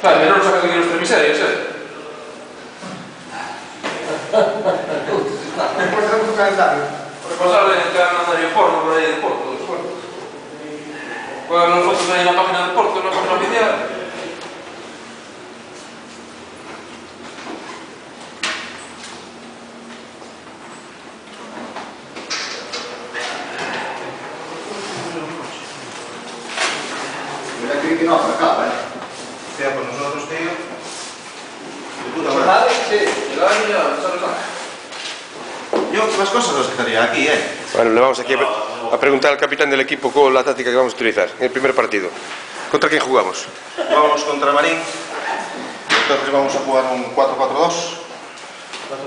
Claro, que non nos sacan aquí os tres miserias, Despois tenemos un calendario. O responsable de entrar no daría forma por aí de Porto, dos Porto. Juegan as fotos aí na página de Porto, na página oficial. Mira que no, por acá, Hostia, pues nosotros, tío. De puta madre. ¿Vale? Sí. Llegaron ya, sabes lá. Yo más cosas las dejaría aquí, Bueno, le vamos aquí a preguntar al capitán del equipo con la táctica que vamos a utilizar en el primer partido. ¿Contra quién jugamos? Jugamos contra Marín. Entonces vamos a jugar un 4-4-2.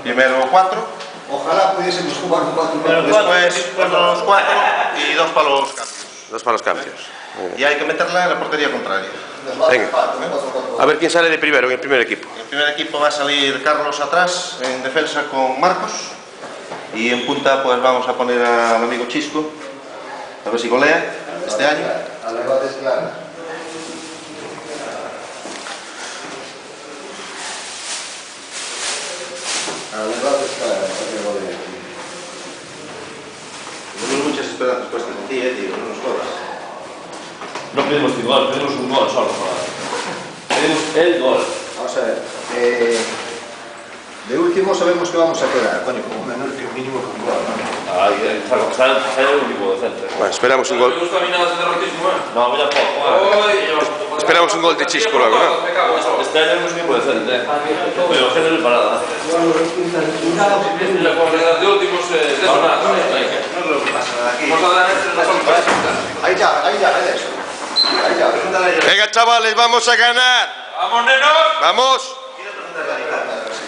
Primero 4. Ojalá pudiésemos jugar un 4. Después otros 4 y 2 para los cambios. Dos para los cambios. Y hay que meterla en la portería contraria. Venga. A ver quién sale de primero en el primer equipo. En el primer equipo va a salir Carlos atrás, en defensa con Marcos. Y en punta pues vamos a poner al amigo Chisco. A ver si golea este año. A la verdad es clara. A la verdad es clara, que golea. Tenemos muchas esperanzas puestas en ti, tío, no nos jodas. No pedimos 5 goles, pedimos un gol solo. Pedimos el gol. Vamos a ver. De último sabemos que vamos a quedar. Coño, como menos mínimo con gol, ¿no? Ahí, está el único decente. Bueno, esperamos un Me gol. gusta a mí nada de derrotismo, No, voy a poco. Esperamos un gol de Chisco luego, ¿no? Este año no es un equipo decente. Pero la gente no es parada. La probabilidad de últimos de eso nada. No es lo que pasa nada aquí. Vamos a dar entre nosotros. Ahí ya, eso. Ahí ya. Pregúntale a ellos. Venga, chavales, vamos a ganar. ¡Vamos, nenos! ¡Vamos!